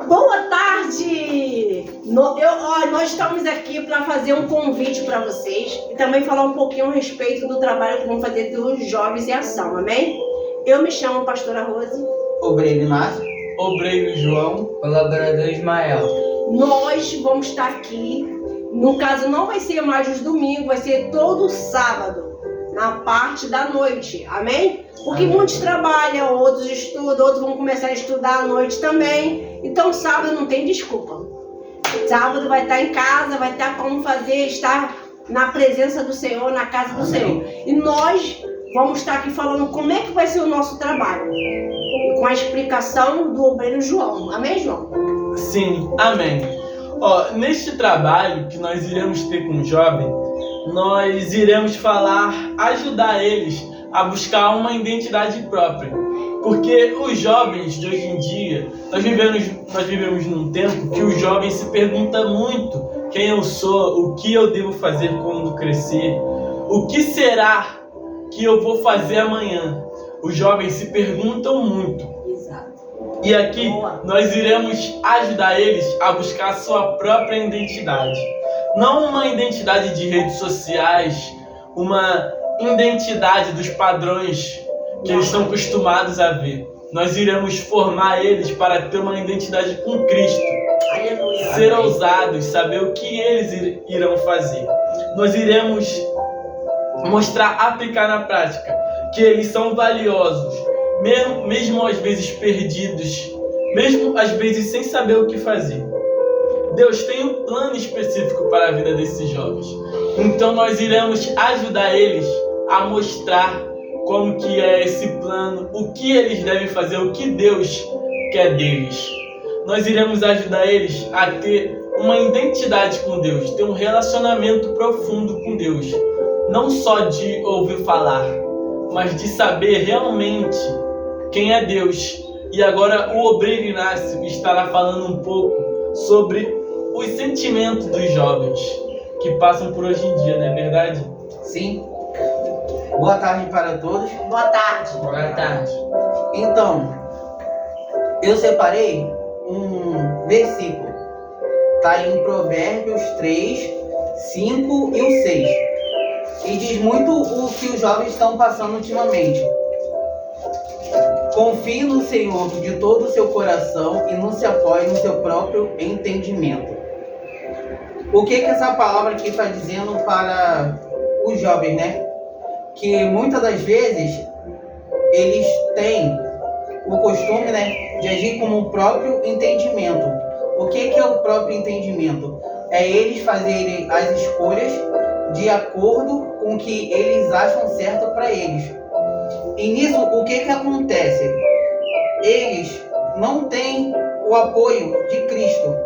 Boa tarde! Nós estamos aqui para fazer um convite para vocês e também falar um pouquinho a respeito do trabalho que vamos fazer dos jovens em ação, amém? Eu me chamo Pastora Rose. Obreiro Inácio. Obreiro João. Colaborador Ismael. Nós vamos estar aqui, no caso não vai ser mais os domingos, vai ser todo sábado, na parte da noite, amém? Porque muitos trabalham, outros estudam, outros vão começar a estudar à noite também. Então sábado não tem desculpa. Sábado vai estar em casa, vai estar como estar na presença do Senhor, na casa do Senhor. E nós vamos estar aqui falando como é que vai ser o nosso trabalho. E com a explicação do obreiro João. Amém, João? Sim, amém. Neste trabalho que nós iremos ter com o jovem, nós iremos ajudar eles a buscar uma identidade própria. Porque os jovens de hoje em dia, nós vivemos num tempo que o jovem se pergunta muito quem eu sou, o que eu devo fazer quando crescer, o que será que eu vou fazer amanhã. Os jovens se perguntam muito. Exato. E aqui nós iremos ajudar eles a buscar a sua própria identidade. Não uma identidade de redes sociais, uma identidade dos padrões que eles estão acostumados a ver. Nós iremos formar eles para ter uma identidade com Cristo. Aleluia. Ser ousados, saber o que eles irão fazer. Nós iremos aplicar na prática que eles são valiosos, mesmo às vezes perdidos, mesmo às vezes sem saber o que fazer. Deus tem um plano específico para a vida desses jovens. Então nós iremos ajudar eles a mostrar como que é esse plano, o que eles devem fazer, o que Deus quer deles. Nós iremos ajudar eles a ter uma identidade com Deus, ter um relacionamento profundo com Deus. Não só de ouvir falar, mas de saber realmente quem é Deus. E agora o obreiro Inácio estará falando um pouco sobre os sentimentos dos jovens que passam por hoje em dia, não é verdade? Sim. Boa tarde para todos. Boa tarde. Boa tarde. Então, eu separei um versículo. Está em Provérbios 3, 5 e o 6. E diz muito o que os jovens estão passando ultimamente. Confie no Senhor de todo o seu coração e não se apoie no seu próprio entendimento. O que essa palavra aqui está dizendo para os jovens, né? Que muitas das vezes eles têm o costume, né, de agir como o próprio entendimento. O que é o próprio entendimento? É eles fazerem as escolhas de acordo com o que eles acham certo para eles. E nisso, o que acontece? Eles não têm o apoio de Cristo.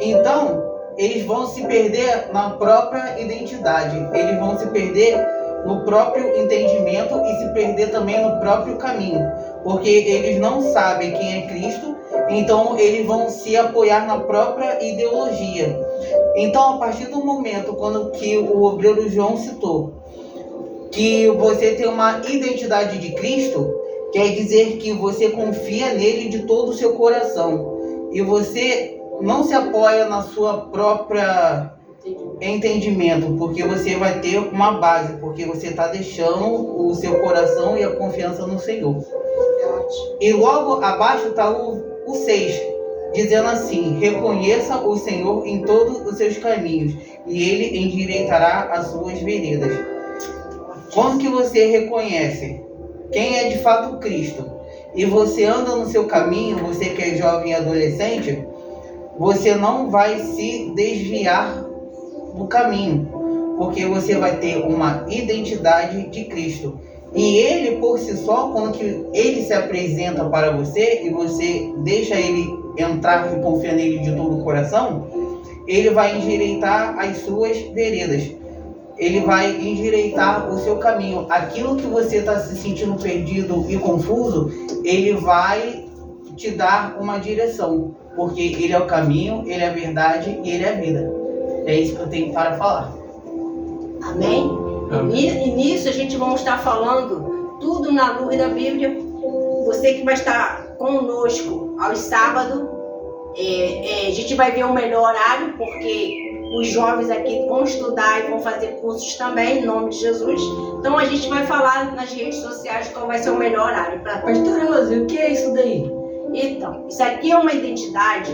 Então, eles vão se perder na própria identidade. Eles vão se perder no próprio entendimento e se perder também no próprio caminho. Porque eles não sabem quem é Cristo, então eles vão se apoiar na própria ideologia. Então, a partir do momento que o obreiro João citou que você tem uma identidade de Cristo, quer dizer que você confia nele de todo o seu coração. E você não se apoia na sua própria entendimento, porque você vai ter uma base, porque você está deixando o seu coração e a confiança no Senhor. E logo abaixo está o 6, dizendo assim: reconheça o Senhor em todos os seus caminhos, e Ele endireitará as suas veredas. Quando que você reconhece quem é de fato Cristo, e você anda no seu caminho, você que é jovem e adolescente, você não vai se desviar do caminho, porque você vai ter uma identidade de Cristo. E Ele, por si só, quando que Ele se apresenta para você e você deixa Ele entrar e confia nele de todo o coração, Ele vai endireitar as suas veredas. Ele vai endireitar o seu caminho. Aquilo que você está se sentindo perdido e confuso, Ele vai te dar uma direção, porque Ele é o caminho, Ele é a verdade e Ele é a vida. É isso que eu tenho para falar. Amém? E nisso a gente vai estar falando tudo na luz da Bíblia. Você que vai estar conosco aos sábados. A gente vai ver o melhor horário, porque os jovens aqui vão estudar e vão fazer cursos também, em nome de Jesus. Então a gente vai falar nas redes sociais qual vai ser o melhor horário. Pastora Rose, o que é isso daí? Então, isso aqui é uma identidade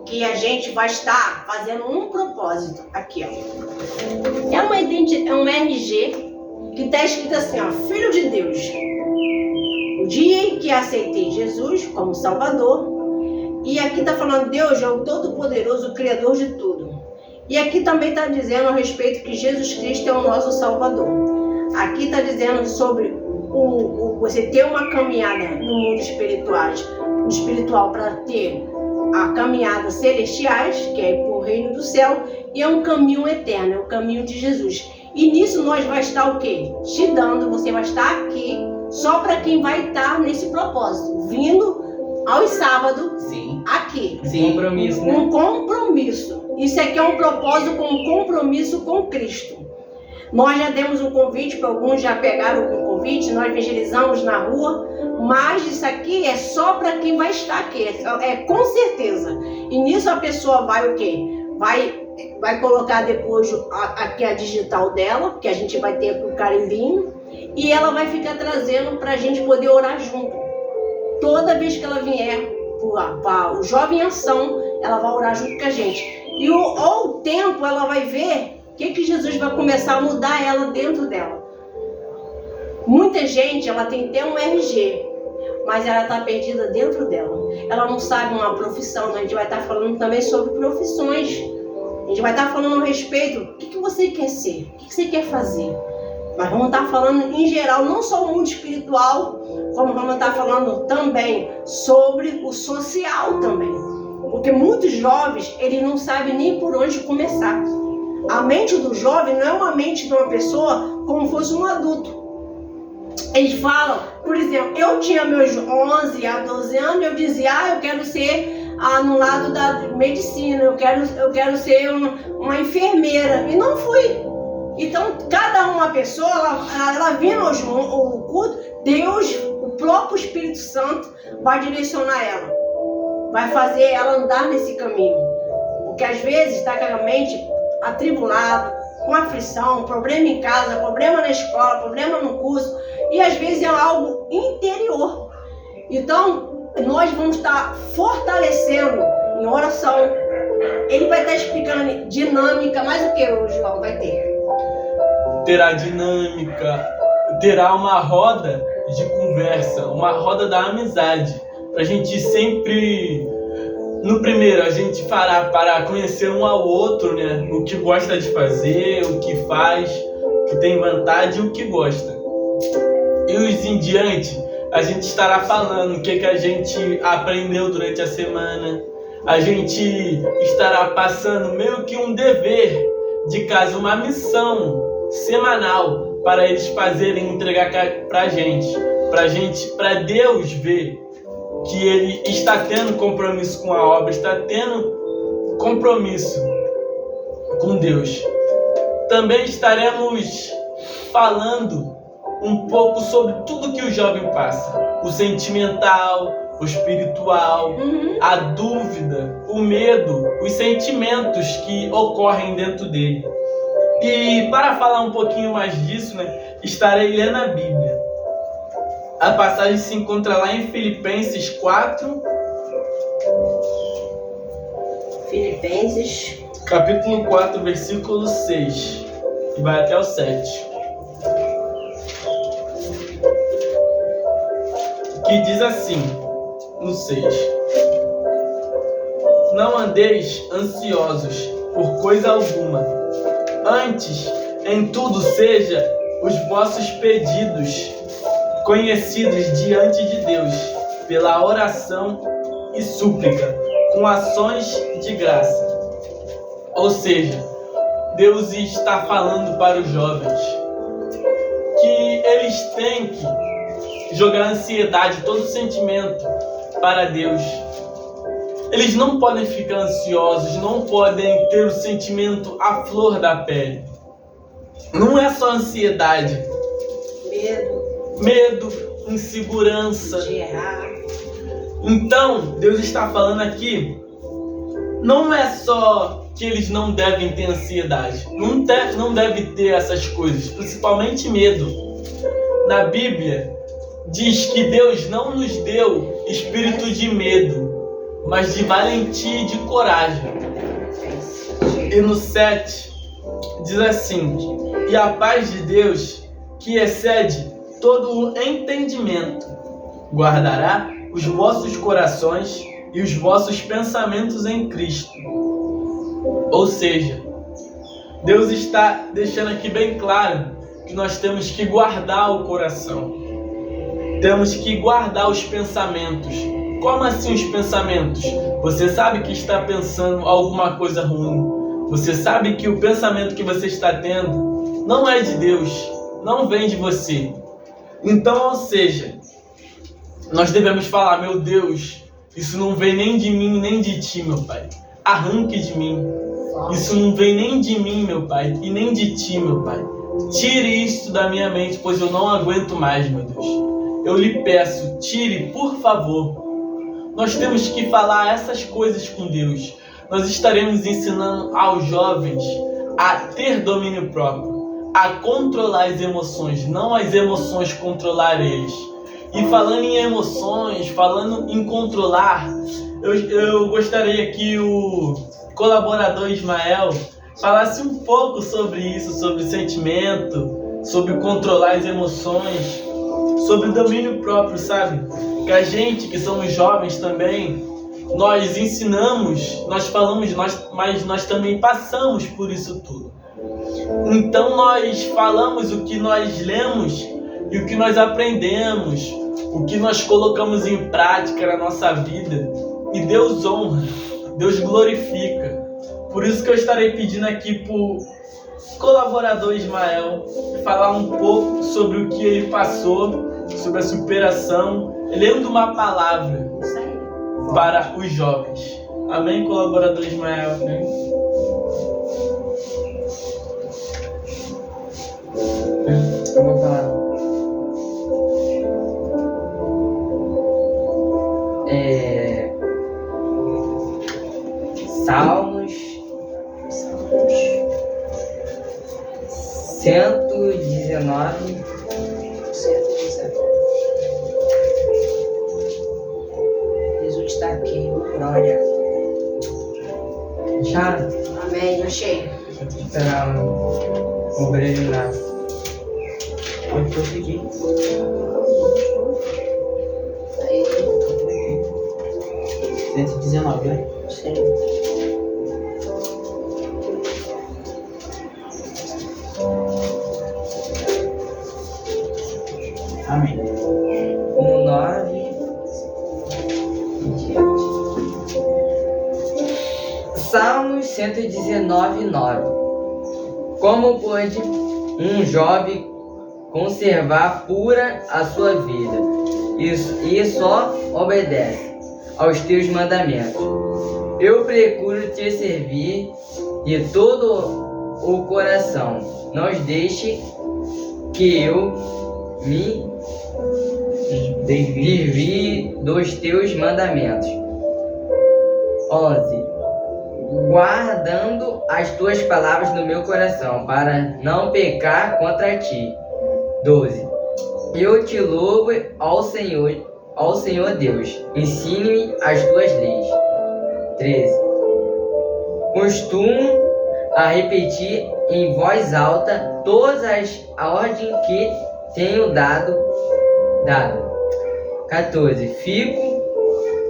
que a gente vai estar fazendo um propósito aqui, ó. É uma identidade, é um RG que está escrito assim, ó, Filho de Deus. O dia em que aceitei Jesus como Salvador. E aqui está falando, Deus é o Todo-Poderoso, o Criador de tudo. E aqui também está dizendo a respeito que Jesus Cristo é o nosso Salvador. Aqui está dizendo sobre você ter uma caminhada no mundo espiritual para ter a caminhada celestiais, que é para o reino do céu, e é um caminho eterno, é o caminho de Jesus. E nisso nós vai estar o quê? Te dando, você vai estar aqui só para quem vai estar nesse propósito, vindo aos sábados, Sim. aqui. Sim. Compromisso, né? Um compromisso. Isso aqui é um propósito com um compromisso com Cristo. Nós já demos um convite para alguns, já pegaram o convite, nós evangelizamos na rua, mas isso aqui é só para quem vai estar aqui, é com certeza. E nisso a pessoa vai o quê? Vai colocar depois aqui a digital dela, que a gente vai ter o carimbinho, e ela vai ficar trazendo para a gente poder orar junto. Toda vez que ela vier para o Jovem Ação, ela vai orar junto com a gente. E ao tempo ela vai ver o que Jesus vai começar a mudar ela dentro dela. Muita gente, ela tem até um RG, mas ela está perdida dentro dela. Ela não sabe uma profissão. A gente vai estar falando também sobre profissões. A gente vai estar falando a respeito do que você quer ser, o que você quer fazer. Mas vamos estar falando em geral, não só o mundo espiritual, como vamos estar falando também sobre o social também. Porque muitos jovens, eles não sabem nem por onde começar. A mente do jovem não é uma mente de uma pessoa como fosse um adulto. Eles falam, por exemplo, eu tinha meus 11 a 12 anos, eu dizia, eu quero ser no lado da medicina, eu quero ser uma enfermeira. E não fui. Então, cada uma pessoa, ela vindo ao culto, Deus, o próprio Espírito Santo, vai direcionar ela. Vai fazer ela andar nesse caminho. Porque às vezes está com a mente atribulada, com aflição, problema em casa, problema na escola, problema no curso. E às vezes é algo interior. Então, nós vamos estar fortalecendo em oração. Ele vai estar explicando dinâmica, mas o que o João vai ter? Terá dinâmica, terá uma roda de conversa, uma roda da amizade. Pra gente sempre, no primeiro, a gente fará para conhecer um ao outro, né? O que gosta de fazer, o que faz, o que tem vontade e o que gosta. E os em diante, a gente estará falando o que a gente aprendeu durante a semana. A gente estará passando meio que um dever de casa, uma missão semanal para eles fazerem, entregar para gente, para Deus ver que ele está tendo compromisso com a obra, está tendo compromisso com Deus. Também estaremos falando um pouco sobre tudo que o jovem passa, o sentimental, o espiritual, a dúvida, o medo, os sentimentos que ocorrem dentro dele. E para falar um pouquinho mais disso, né, estarei lendo a Bíblia. A passagem se encontra lá em Filipenses 4. Filipenses. Capítulo 4, versículo 6. E vai até o 7. Que diz assim, no 6. Não andeis ansiosos por coisa alguma. Antes, em tudo seja os vossos pedidos conhecidos diante de Deus, pela oração e súplica, com ações de graça. Ou seja, Deus está falando para os jovens que eles têm que jogar ansiedade, todo sentimento para Deus. Eles não podem ficar ansiosos, não podem ter o sentimento à flor da pele. Não é só ansiedade. Medo, insegurança. de errar. Então, Deus está falando aqui, não é só que eles não devem ter ansiedade, não deve ter essas coisas, principalmente medo. Na Bíblia, diz que Deus não nos deu espírito de medo, mas de valentia e de coragem. E no 7, diz assim: e a paz de Deus, que excede todo o entendimento, guardará os vossos corações e os vossos pensamentos em Cristo. Ou seja, Deus está deixando aqui bem claro que nós temos que guardar o coração. Temos que guardar os pensamentos. Como assim os pensamentos? Você sabe que está pensando alguma coisa ruim. Você sabe que o pensamento que você está tendo não é de Deus, não vem de você. Então, ou seja, nós devemos falar: meu Deus, isso não vem nem de mim, nem de ti, meu Pai. Arranque de mim. Isso não vem nem de mim, meu Pai, e nem de ti, meu Pai. Tire isso da minha mente, pois eu não aguento mais, meu Deus. Eu lhe peço, tire, por favor. Nós temos que falar essas coisas com Deus. Nós estaremos ensinando aos jovens a ter domínio próprio, a controlar as emoções, não as emoções controlar eles. E falando em emoções, falando em controlar, eu gostaria que o colaborador Ismael falasse um pouco sobre isso, sobre sentimento, sobre controlar as emoções, sobre domínio próprio, sabe? Que a gente, que somos jovens também, nós ensinamos, nós falamos, mas nós também passamos por isso tudo. Então nós falamos o que nós lemos e o que nós aprendemos, o que nós colocamos em prática na nossa vida. E Deus honra, Deus glorifica. Por isso que eu estarei pedindo aqui para o colaborador Ismael falar um pouco sobre o que ele passou, sobre a superação, lendo uma palavra para os jovens. Amém, colaborador Ismael? Amém. Eu vou falar. Salmos 119. Jesus está aqui, glória. Já? Amém, achei. Vou esperar o brilho nascer. Pode prosseguir. Aí, 119, né? sim. Amém. No 9. Salmos 119, 9. Como pode um jovem conservar pura a sua vida e só obedece aos teus mandamentos? Eu procuro te servir de todo o coração. Não deixe que eu me desvie dos teus mandamentos. 11. Guardando as tuas palavras no meu coração, para não pecar contra ti. 12. Eu te louvo ao Senhor Deus. Ensine-me as tuas leis. 13. Costumo a repetir em voz alta todas as ordens que tenho dado. 14. Fico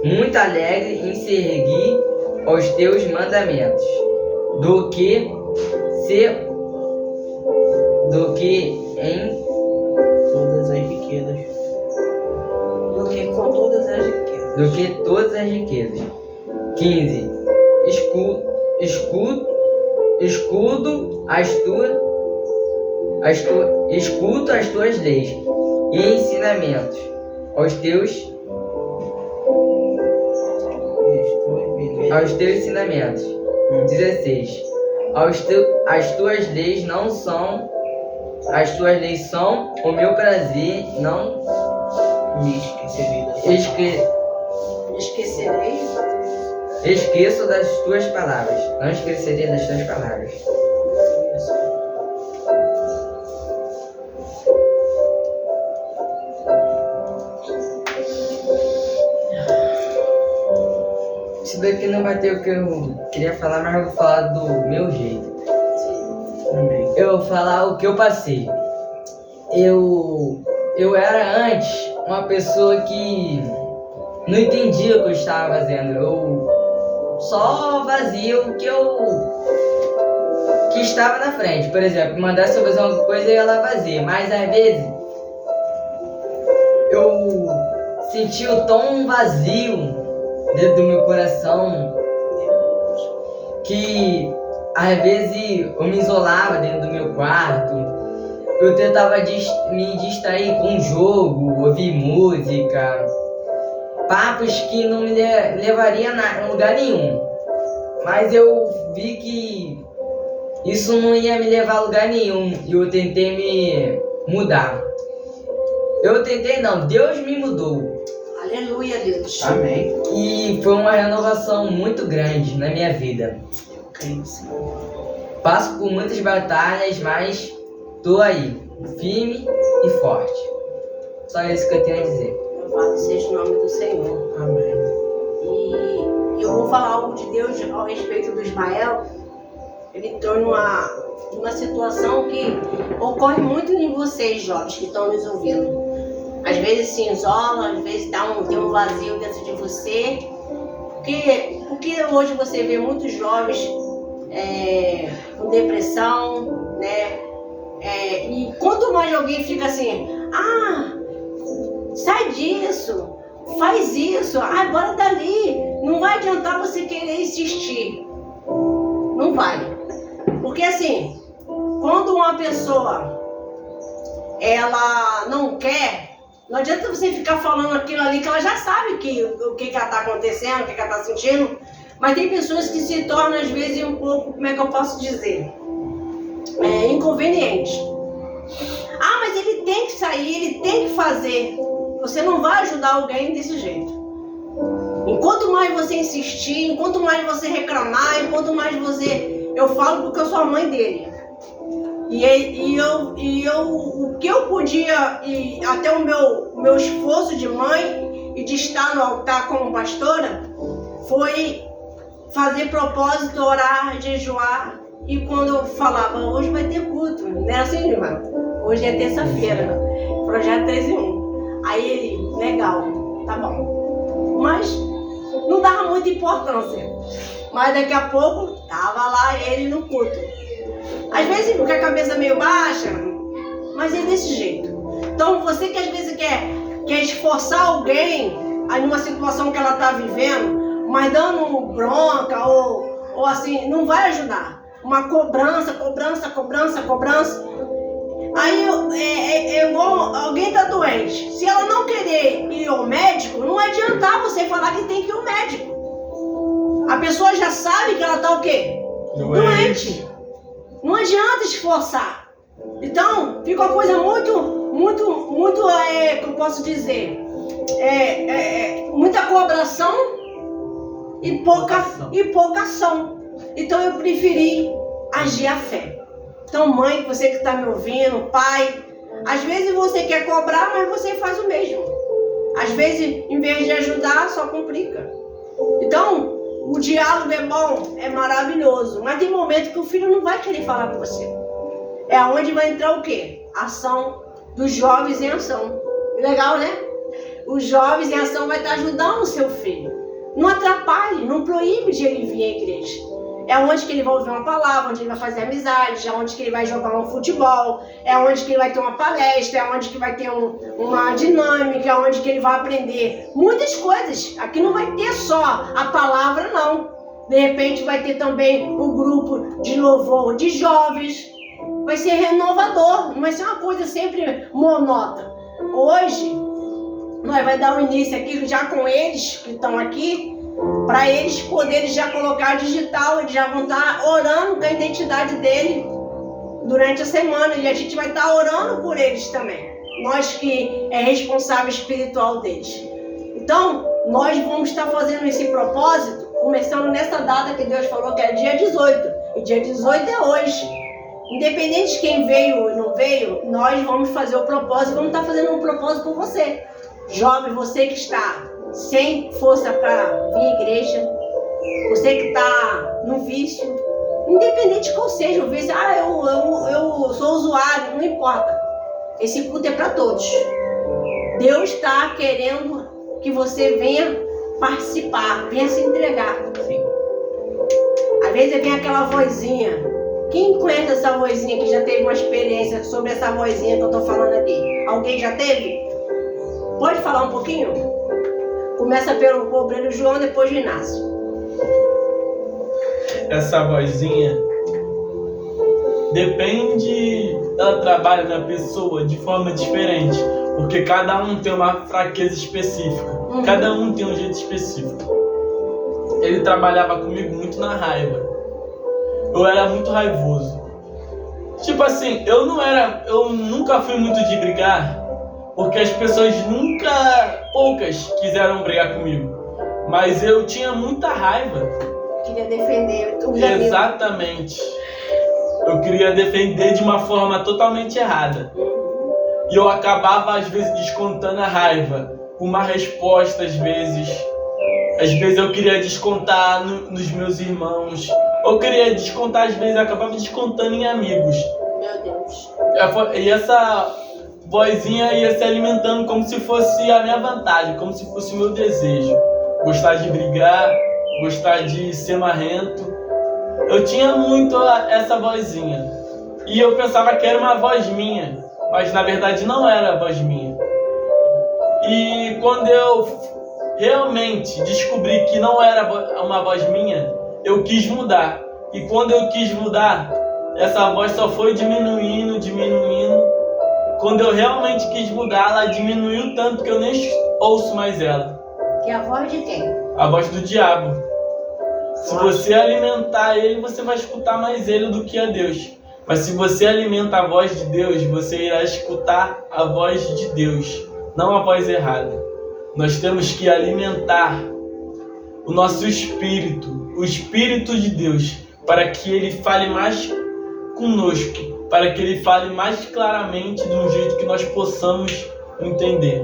muito alegre em seguir aos teus mandamentos, do que em Todas as riquezas. Do que com todas as riquezas. do que todas as riquezas. 15. Escuto as tuas leis e ensinamentos aos teus ensinamentos. 16. As tuas leis são o meu prazer, não Me Não esquecerei. Esqueço das tuas palavras. Não esquecerei das tuas palavras. Isso daqui não vai ter o que eu queria falar, mas eu vou falar do meu jeito. Amém. Eu vou falar o que eu passei. Eu era antes uma pessoa que não entendia o que eu estava fazendo. Eu só fazia o que estava na frente. Por exemplo, mandasse eu fazer alguma coisa e ela fazia. Mas às vezes eu sentia o tom vazio dentro do meu coração, que às vezes eu me isolava dentro do meu quarto. Eu tentava me distrair com jogo, ouvir música, papos que não me levariam a lugar nenhum. Mas eu vi que isso não ia me levar a lugar nenhum e eu tentei me mudar. Deus me mudou. Aleluia, Deus. Amém. E foi uma renovação muito grande na minha vida. Eu creio, Senhor. Passo por muitas batalhas, mas tô aí, firme e forte. Só isso que eu tenho a dizer. Louvado seja o nome do Senhor. Amém. E eu vou falar algo de Deus ao respeito do Ismael. Ele entrou numa situação que ocorre muito em vocês, jovens, que estão nos ouvindo. Às vezes se isola, às vezes tem um vazio dentro de você. Porque hoje você vê muitos jovens com depressão, né? E quanto mais alguém fica assim, sai disso, faz isso, bora dali. Não vai adiantar você querer insistir. Não vai. Porque assim, quando uma pessoa ela não quer, não adianta você ficar falando aquilo ali que ela já sabe o que ela está acontecendo, o que ela está sentindo. Mas tem pessoas que se tornam às vezes um pouco, como é que eu posso dizer? Inconvenientes. Mas ele tem que sair, ele tem que fazer. Você não vai ajudar alguém desse jeito. Enquanto mais você insistir, enquanto mais você reclamar, enquanto mais você... Eu falo porque eu sou a mãe dele. O que eu podia, e até o meu esforço de mãe e de estar no altar como pastora, foi fazer propósito, orar, jejuar. E quando eu falava, hoje vai ter culto, não era assim, irmão? Hoje é terça-feira, projeto 3 em 1. Aí ele, legal, tá bom. Mas não dava muita importância. Mas daqui a pouco, tava lá ele no culto. Às vezes com a cabeça meio baixa, mas é desse jeito. Então você que às vezes quer esforçar alguém aí numa situação que ela está vivendo, mas dando bronca ou assim, não vai ajudar. Uma cobrança. Aí alguém está doente. Se ela não querer ir ao médico, não adianta você falar que tem que ir ao médico. A pessoa já sabe que ela está o quê? Doente. Não adianta esforçar. Então, fica uma coisa muito, que eu posso dizer, muita cobração e pouca ação. Então, eu preferi agir a fé. Então, mãe, você que está me ouvindo, pai, às vezes você quer cobrar, mas você faz o mesmo. Às vezes, em vez de ajudar, só complica. Então, o diálogo é bom, é maravilhoso, mas tem momento que o filho não vai querer falar com você. É onde vai entrar o quê? A ação dos jovens em ação. Legal, né? Os jovens em ação vai estar ajudando o seu filho. Não atrapalhe, não proíbe de ele vir à igreja. É onde que ele vai ouvir uma palavra, onde ele vai fazer amizade, é onde que ele vai jogar um futebol, é onde que ele vai ter uma palestra, é onde que vai ter uma dinâmica, é onde que ele vai aprender muitas coisas. Aqui não vai ter só a palavra, não. De repente vai ter também um grupo de louvor de jovens. Vai ser renovador, não vai ser uma coisa sempre monótona. Hoje, nós vamos dar o início aqui já com eles que estão aqui, para eles poderem já colocar digital, eles já vão estar orando com a identidade dele durante a semana, e a gente vai estar orando por eles também, nós que é responsável espiritual deles. Então, nós vamos estar fazendo esse propósito, começando nessa data que Deus falou que é dia 18. E dia 18 é hoje. Independente de quem veio ou não veio, nós vamos fazer o propósito, vamos estar fazendo um propósito por você. Jovem, você que está sem força para vir à igreja, você que está no vício, independente de qual seja o vício, eu sou usuário, não importa. Esse culto é para todos. Deus está querendo que você venha participar, venha se entregar. Sim. Às vezes vem aquela vozinha. Quem conhece essa vozinha que já teve uma experiência sobre essa vozinha que eu estou falando aqui? Alguém já teve? Pode falar um pouquinho? Começa pelo obreiro João, depois o Inácio. Essa vozinha depende, ela trabalha na pessoa de forma diferente, porque cada um tem uma fraqueza específica, cada um tem um jeito específico. Ele trabalhava comigo muito na raiva. Eu era muito raivoso. Tipo assim, eu nunca fui muito de brigar, porque as pessoas poucas quiseram brigar comigo. Mas eu tinha muita raiva. Queria defender os amigos. Exatamente. Eu queria defender de uma forma totalmente errada. E eu acabava, às vezes, descontando a raiva com uma resposta, às vezes. Às vezes eu queria descontar nos meus irmãos. Eu queria descontar, às vezes, eu acabava descontando em amigos. Meu Deus. E essa vozinha ia se alimentando como se fosse a minha vantagem, como se fosse o meu desejo. Gostar de brigar, gostar de ser marrento. Eu tinha muito essa vozinha. E eu pensava que era uma voz minha, mas na verdade não era a voz minha. E quando eu realmente descobri que não era uma voz minha, eu quis mudar. E quando eu quis mudar, essa voz só foi diminuindo. Quando eu realmente quis mudar, ela diminuiu tanto que eu nem ouço mais ela. Que é a voz de quem? A voz do diabo. Se você alimentar ele, você vai escutar mais ele do que a Deus. Mas se você alimenta a voz de Deus, você irá escutar a voz de Deus, não a voz errada. Nós temos que alimentar o nosso espírito, o Espírito de Deus, para que ele fale mais conosco, para que ele fale mais claramente de um jeito que nós possamos entender.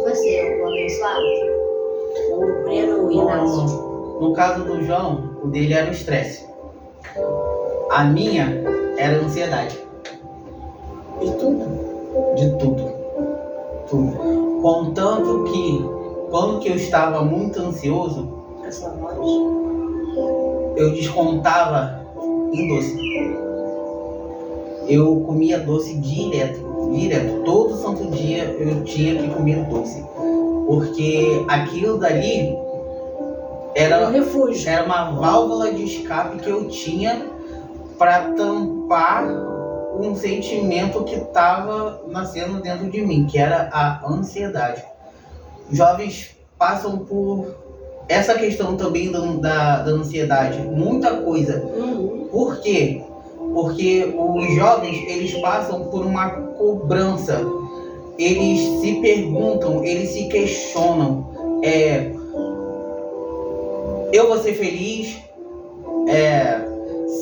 Você, o abençoado? O obreiro Inácio? No caso do João, o dele era o estresse. A minha era a ansiedade. De tudo? De tudo. Tudo. Contanto que, quando que eu estava muito ansioso, Essa voz? eu descontava em doce. Eu comia doce direto. Todo santo dia eu tinha que comer doce. Porque aquilo dali era um refúgio. Era uma válvula de escape que eu tinha para tampar um sentimento que estava nascendo dentro de mim, que era a ansiedade. Jovens passam por essa questão também da ansiedade, muita coisa. Por quê? Porque os jovens, eles passam por uma cobrança, eles se perguntam, eles se questionam, eu vou ser feliz?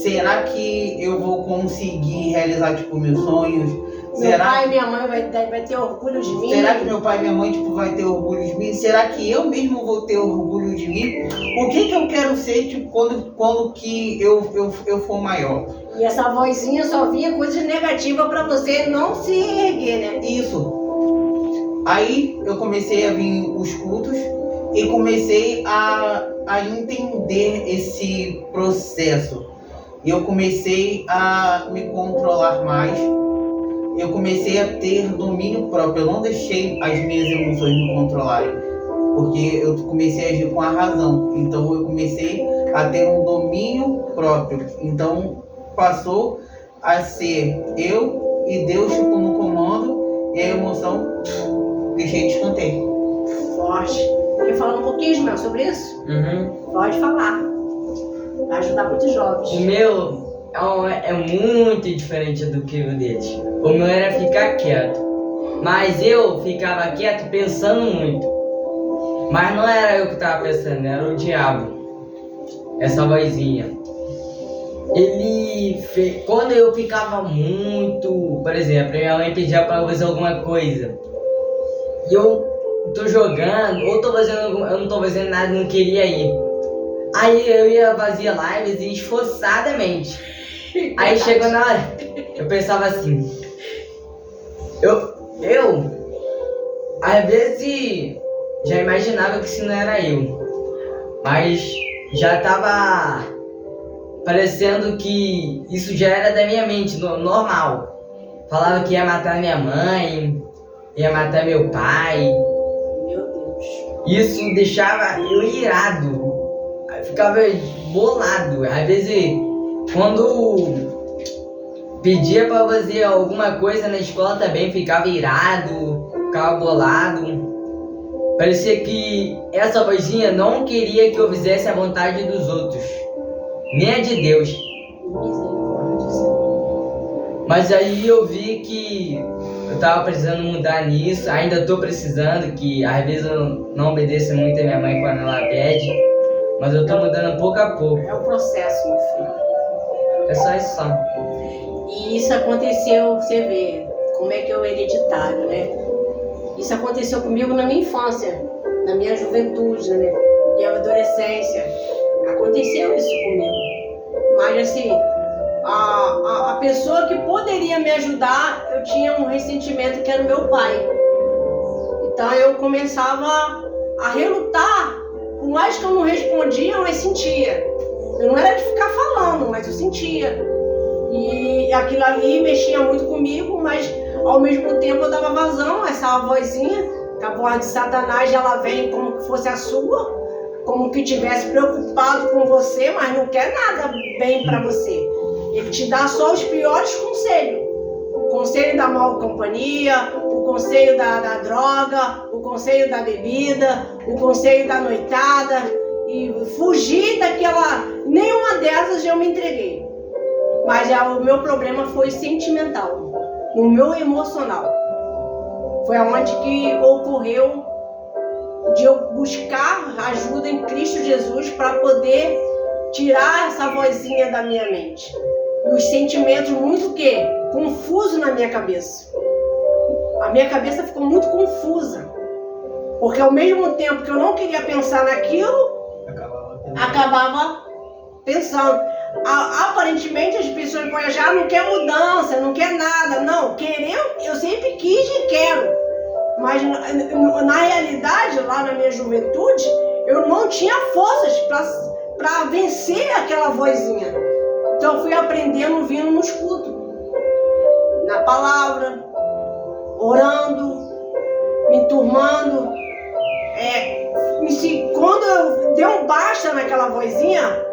Será que eu vou conseguir realizar, meus sonhos? Meu pai e minha mãe vai ter orgulho de mim? Será que meu pai e minha mãe, vai ter orgulho de mim? Será que eu mesmo vou ter orgulho de mim? O que eu quero ser, quando que eu for maior? E essa vozinha só via coisas negativas para você não se erguer, né? Isso. Aí eu comecei a vir os cultos e comecei a entender esse processo. E eu comecei a me controlar mais. Eu comecei a ter domínio próprio. Eu não deixei as minhas emoções me controlarem, porque eu comecei a agir com a razão. Então eu comecei a ter um domínio próprio. Então passou a ser eu e Deus no comando, e a emoção deixei de escanteio. Forte. Quer falar um pouquinho, Ismael, sobre isso? Pode falar. Vai ajudar muitos jovens. O meu é muito diferente do que o deles. O meu era ficar quieto, mas eu ficava quieto pensando muito. Mas não era eu que tava pensando, era o diabo. Essa vozinha. Quando eu ficava muito, por exemplo, minha mãe pedia pra eu fazer alguma coisa e eu tô jogando, ou tô fazendo, eu não tô fazendo nada, não queria ir. Aí eu ia fazer lives e esforçadamente. Aí chegou na hora, eu pensava assim, eu às vezes já imaginava que isso não era eu, mas já tava parecendo que isso já era da minha mente, normal. Falava que ia matar minha mãe, ia matar meu pai. Meu Deus. Isso deixava eu irado. Eu ficava bolado. Às vezes, quando pedia pra fazer alguma coisa na escola também, ficava irado, ficava bolado. Parecia que essa vozinha não queria que eu fizesse a vontade dos outros, nem a de Deus. Mas aí eu vi que eu tava precisando mudar nisso, ainda tô precisando, que às vezes eu não obedeço muito a minha mãe quando ela pede, mas eu tô mudando pouco a pouco. É o processo, meu filho. É só isso só. E isso aconteceu, você vê, como é que é o hereditário, né? Isso aconteceu comigo na minha infância, na minha juventude, na minha adolescência. Aconteceu isso comigo. Mas assim, a pessoa que poderia me ajudar, eu tinha um ressentimento que era o meu pai. Então eu começava a relutar, por mais que eu não respondia, mas sentia. Eu não era de ficar falando, mas eu sentia. E aquilo ali mexia muito comigo, mas ao mesmo tempo eu dava vazão a essa vozinha, que a voz de Satanás, ela vem como que fosse a sua, como que estivesse preocupado com você, mas não quer nada bem para você. Ele te dá só os piores conselhos. O conselho da mal companhia, o conselho da droga, o conselho da bebida, o conselho da noitada. E fugir daquela... Nenhuma dessas eu me entreguei. Mas o meu problema foi sentimental, no meu emocional. Foi aonde que ocorreu de eu buscar ajuda em Cristo Jesus para poder tirar essa vozinha da minha mente. E os sentimentos muito confusos na minha cabeça. A minha cabeça ficou muito confusa. Porque ao mesmo tempo que eu não queria pensar naquilo, acabava pensando. Aparentemente as pessoas podem achar, não quer mudança, não quer nada. Não, eu sempre quis e quero. Mas na realidade, lá na minha juventude, eu não tinha forças para vencer aquela vozinha. Então eu fui aprendendo vindo nos cultos, na palavra, orando, me turmando. Quando eu dei um basta naquela vozinha,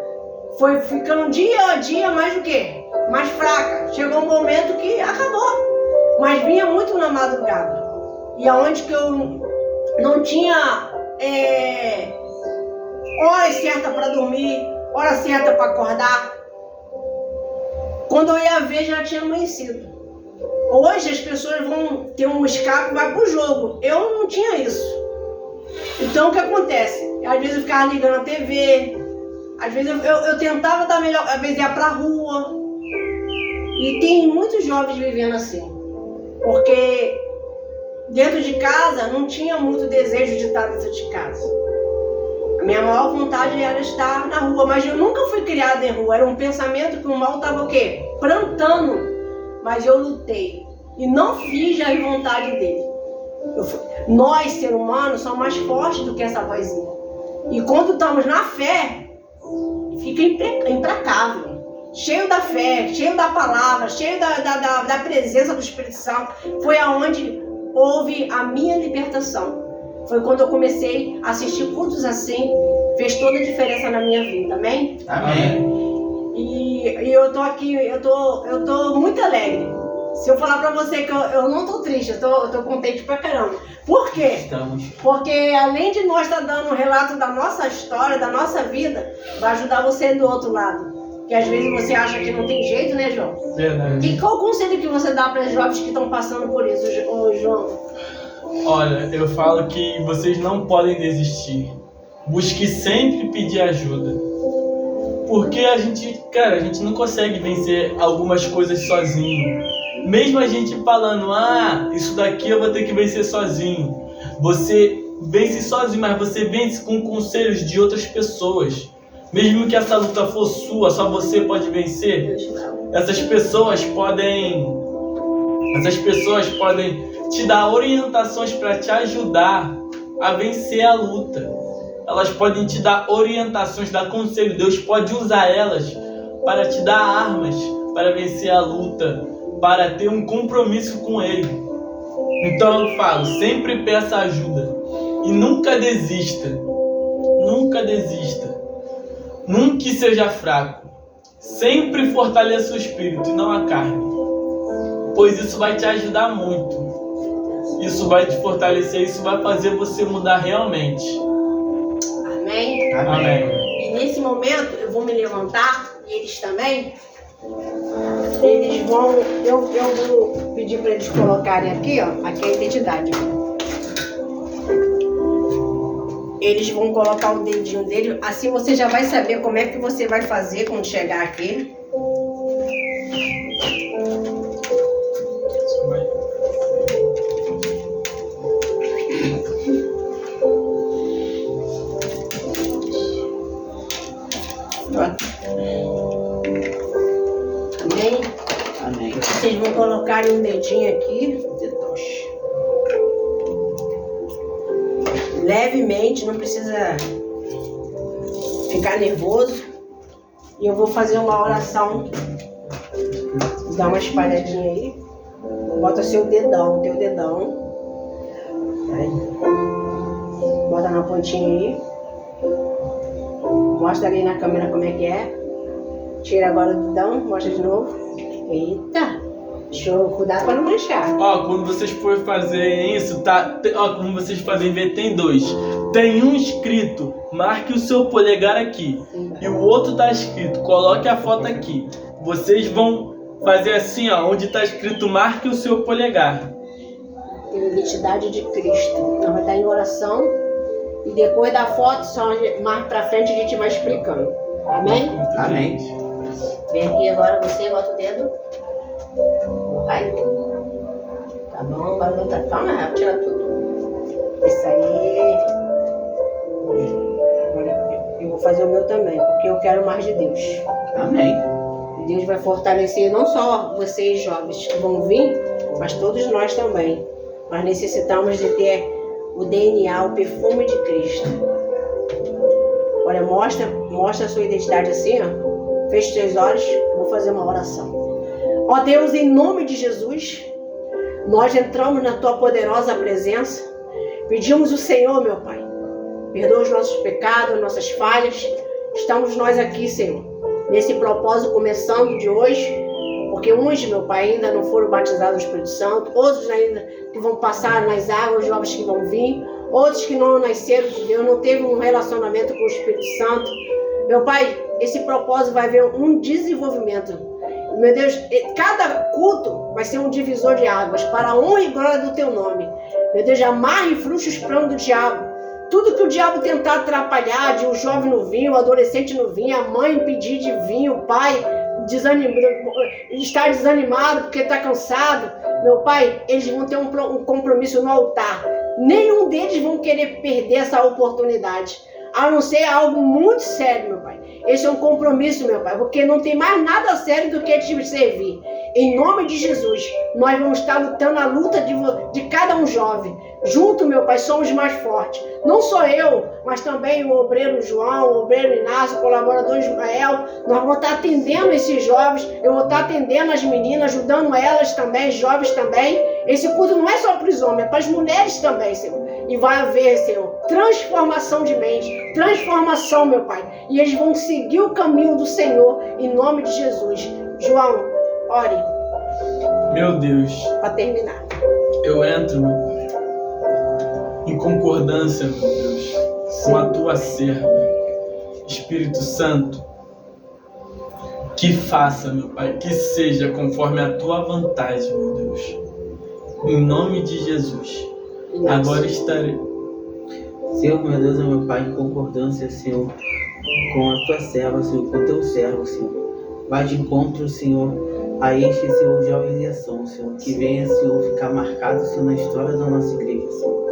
foi ficando dia a dia mais o quê? Mais fraca. Chegou um momento que acabou. Mas vinha muito na madrugada. E aonde que eu não tinha hora certa para dormir, hora certa para acordar. Quando eu ia ver, já tinha amanhecido. Hoje as pessoas vão ter um escape e vai pro jogo. Eu não tinha isso. Então o que acontece? Às vezes eu ficava ligando a TV, às vezes eu tentava dar melhor, às vezes ia pra rua. E tem muitos jovens vivendo assim. Porque dentro de casa não tinha muito desejo de estar dentro de casa. A minha maior vontade era estar na rua, mas eu nunca fui criada em rua. Era um pensamento que o mal estava o quê? Plantando. Mas eu lutei e não fiz a vontade dele. Nós, seres humanos, somos mais fortes do que essa vozinha. E quando estamos na fé, fica implacável. Cheio da fé, cheio da palavra, cheio da presença do Espírito Santo. Foi aonde houve a minha libertação. Foi quando eu comecei a assistir cultos assim. Fez toda a diferença na minha vida, amém? Amém. E eu tô aqui, eu tô muito alegre. Se eu falar pra você que eu não tô triste, eu tô contente pra caramba. Por quê? Estamos. Porque além de nós estar dando um relato da nossa história, da nossa vida, vai ajudar você do outro lado. Que às vezes você acha que não tem jeito, né, João? Verdade. E qual o conselho que você dá para os jovens que estão passando por isso, João? Olha, eu falo que vocês não podem desistir. Busque sempre pedir ajuda. Porque a gente não consegue vencer algumas coisas sozinho. Mesmo a gente falando, isso daqui eu vou ter que vencer sozinho. Você vence sozinho, mas você vence com conselhos de outras pessoas. Mesmo que essa luta for sua, só você pode vencer. Essas pessoas podem te dar orientações para te ajudar a vencer a luta. Elas podem te dar orientações, dar conselho. Deus pode usar elas para te dar armas para vencer a luta, para ter um compromisso com Ele. Então eu falo, sempre peça ajuda e nunca desista. Nunca desista. Nunca seja fraco. Sempre fortaleça o espírito e não a carne, pois isso vai te ajudar muito. Isso vai te fortalecer, isso vai fazer você mudar realmente. Amém? Amém. E nesse momento eu vou me levantar, e eles também. Eles vão. Eu vou pedir para eles colocarem aqui, ó. Aqui é a identidade. Eles vão colocar o dedinho dele. Assim você já vai saber como é que você vai fazer quando chegar aqui. Amém? Amém. Vocês vão colocar um dedinho aqui. Levemente, não precisa ficar nervoso. E eu vou fazer uma oração. Dá uma espalhadinha aí. Bota teu dedão. Aí. Bota na pontinha aí. Mostra ali na câmera como é que é. Tira agora o dedão, mostra de novo. Eita! Deixa eu cuidar para não manchar. Quando vocês forem fazer isso, como vocês podem ver, tem dois. Tem um escrito, marque o seu polegar aqui. E o outro tá escrito, coloque a foto aqui. Vocês vão fazer assim, onde tá escrito, marque o seu polegar. Identidade de Cristo. Então vai estar em oração. E depois da foto, só mais pra frente a gente vai explicando. Amém? Amém. Vem aqui agora você, bota o dedo. Vai. Tá bom, agora vou botar. Calma, vai tirar tudo. Isso aí. Agora eu vou fazer o meu também, porque eu quero mais de Deus. Amém. Deus vai fortalecer não só vocês jovens que vão vir, mas todos nós também. Nós necessitamos de ter o DNA, o perfume de Cristo. Olha, mostra a sua identidade assim, ó. Feche seus olhos, vou fazer uma oração. Ó Deus, em nome de Jesus, nós entramos na tua poderosa presença. Pedimos o Senhor, meu Pai, perdoa os nossos pecados, nossas falhas. Estamos nós aqui, Senhor, nesse propósito começando de hoje, porque uns, meu Pai, ainda não foram batizados no Espírito Santo, outros ainda que vão passar nas águas, jovens que vão vir, outros que não nasceram de Deus, não teve um relacionamento com o Espírito Santo. Meu Pai, esse propósito vai haver um desenvolvimento. Meu Deus, cada culto vai ser um divisor de águas para a honra e glória do teu nome. Meu Deus, amarre e frustre os planos do diabo. Tudo que o diabo tentar atrapalhar, de um jovem não vir, o adolescente não vir, a mãe impedir de vir, o pai estar desanimado porque está cansado. Meu Pai, eles vão ter um compromisso no altar. Nenhum deles vão querer perder essa oportunidade. A não ser algo muito sério, meu Pai. Esse é um compromisso, meu Pai, porque não tem mais nada sério do que te servir. Em nome de Jesus, nós vamos estar lutando a luta de cada um jovem. Junto, meu Pai, somos mais fortes. Não só eu, mas também o obreiro João, o obreiro Inácio, o colaborador Ismael. Nós vamos estar atendendo esses jovens. Eu vou estar atendendo as meninas, ajudando elas também, jovens também. Esse culto não é só para os homens, é para as mulheres também, Senhor. E vai haver, Senhor, transformação de mente, transformação, meu Pai. E eles vão seguir o caminho do Senhor, em nome de Jesus. João, ore. Meu Deus. Para terminar. Eu entro, meu Pai, em concordância, meu Deus, com a tua serva, Espírito Santo. Que faça, meu Pai, que seja conforme a tua vontade, meu Deus. Em nome de Jesus. E nós. Agora estarei. Senhor, meu Deus, meu Pai, em concordância, Senhor, com a tua serva, Senhor, com o teu servo, Senhor. Vai de encontro, Senhor, a este, Senhor, jovem de ação, Senhor, que venha, Senhor, ficar marcado, Senhor, na história da nossa igreja, Senhor.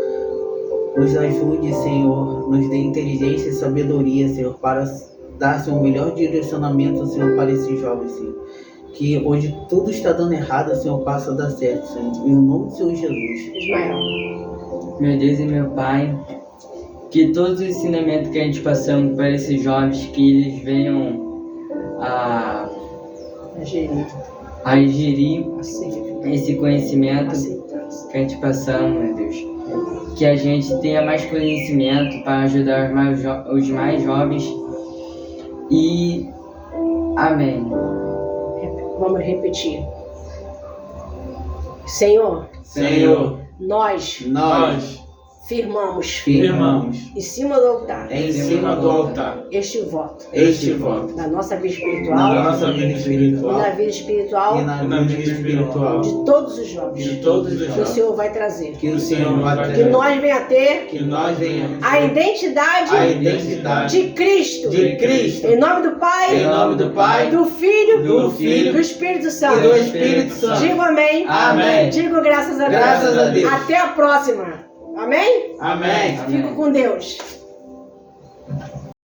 Nos ajude, Senhor, nos dê inteligência e sabedoria, Senhor, para dar, Senhor, o melhor direcionamento, Senhor, para esses jovens, Senhor. Que onde tudo está dando errado, Senhor, passa a dar certo, Senhor. Em nome do Senhor Jesus. Ismael. Meu Deus e meu Pai, que todos os ensinamentos que a gente passamos para esses jovens, que eles venham a ingerir esse conhecimento que a gente passamos, meu Deus. Que a gente tenha mais conhecimento para ajudar os mais jovens. E amém. Vamos repetir. Senhor, Senhor, nós nós firmamos firmamos em cima do altar em cima do altar este voto este voto na nossa vida na espiritual nossa vida e espiritual na vida espiritual E na vida espiritual. de todos os jovens de todos os que o jovens. Senhor vai trazer. Que o Senhor vai Que trazer. nós venha ter Que nós venhamos a identidade A identidade de Cristo. de Cristo. Em nome do Pai, Em nome do Pai, do Filho, do Filho do Espírito e Santo. do Espírito Santo. Digo amém. Amém. Digo graças a Deus. Graças a Deus. Até a próxima. Amém? Amém. Fico com Deus.